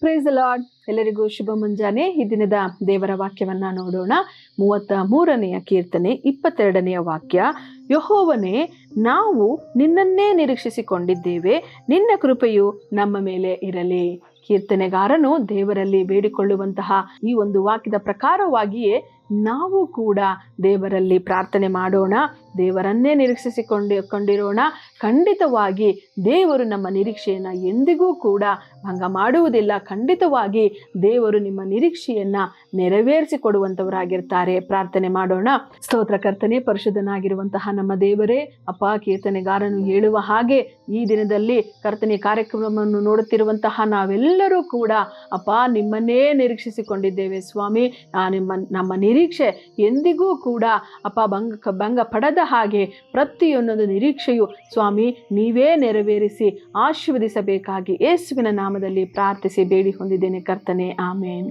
Praise the lord. ಎಲ್ಲರಿಗೂ ಶುಭ ಮುಂಜಾನೆ. ಈ ದಿನದ ದೇವರ ವಾಕ್ಯವನ್ನ ನೋಡೋಣ. 33ನೆಯ ಕೀರ್ತನೆ 22ನೆಯ ವಾಕ್ಯ. ಯೆಹೋವನೇ, ನಾವು ನಿನ್ನನ್ನೇ ನಿರೀಕ್ಷಿಸಿಕೊಂಡಿದ್ದೇವೆ, ನಿನ್ನ ಕೃಪೆಯು ನಮ್ಮ ಮೇಲೆ ಇರಲಿ. ಕೀರ್ತನೆಗಾರನು ದೇವರಲ್ಲಿ ಬೇಡಿಕೊಳ್ಳುವಂತಹ ಈ ಒಂದು ವಾಕ್ಯದ ಪ್ರಕಾರವಾಗಿಯೇ ನಾವು ಕೂಡ ದೇವರಲ್ಲಿ ಪ್ರಾರ್ಥನೆ ಮಾಡೋಣ, ದೇವರನ್ನೇ ನಿರೀಕ್ಷಿಸಿಕೊಂಡಿರೋಣ. ಖಂಡಿತವಾಗಿ ದೇವರು ನಮ್ಮ ನಿರೀಕ್ಷೆಯನ್ನು ಎಂದಿಗೂ ಕೂಡ ಭಂಗ ಮಾಡುವುದಿಲ್ಲ. ಖಂಡಿತವಾಗಿ ದೇವರು ನಿಮ್ಮ ನಿರೀಕ್ಷೆಯನ್ನ ನೆರವೇರಿಸಿಕೊಡುವಂಥವರಾಗಿರ್ತಾರೆ. ಪ್ರಾರ್ಥನೆ ಮಾಡೋಣ. ಸ್ತೋತ್ರಕರ್ತನೆ, ಪರಿಶುದ್ಧನಾಗಿರುವಂತಹ ನಮ್ಮ ದೇವರೇ, ಅಪ್ಪ, ಕೀರ್ತನೆಗಾರನು ಹೇಳುವ ಹಾಗೆ ಈ ದಿನದಲ್ಲಿ ಕರ್ತನೆ ಕಾರ್ಯಕ್ರಮವನ್ನು ನೋಡುತ್ತಿರುವಂತಹ ನಾವೆಲ್ಲರೂ ಕೂಡ ಅಪ್ಪ ನಿಮ್ಮನ್ನೇ ನಿರೀಕ್ಷಿಸಿಕೊಂಡಿದ್ದೇವೆ ಸ್ವಾಮಿ. ನಮ್ಮ ನಿರೀಕ್ಷೆ ಎಂದಿಗೂ ಕೂಡ ಅಪ್ಪ ಭಂಗ ಪಡದ ಹಾಗೆ ಪ್ರತಿಯೊಂದೊಂದು ನಿರೀಕ್ಷೆಯು ಸ್ವಾಮಿ ನೀವೇ ನೆರವೇರಿಸಿ ಆಶೀರ್ವದಿಸಬೇಕಾಗಿ ಯೇಸುವಿನ ನಾಮದಲ್ಲಿ ಪ್ರಾರ್ಥಿಸಿ ಬೇಡಿ ಹೊಂದಿದ್ದೇನೆ ಕರ್ತನೆ. ಆಮೇನ್.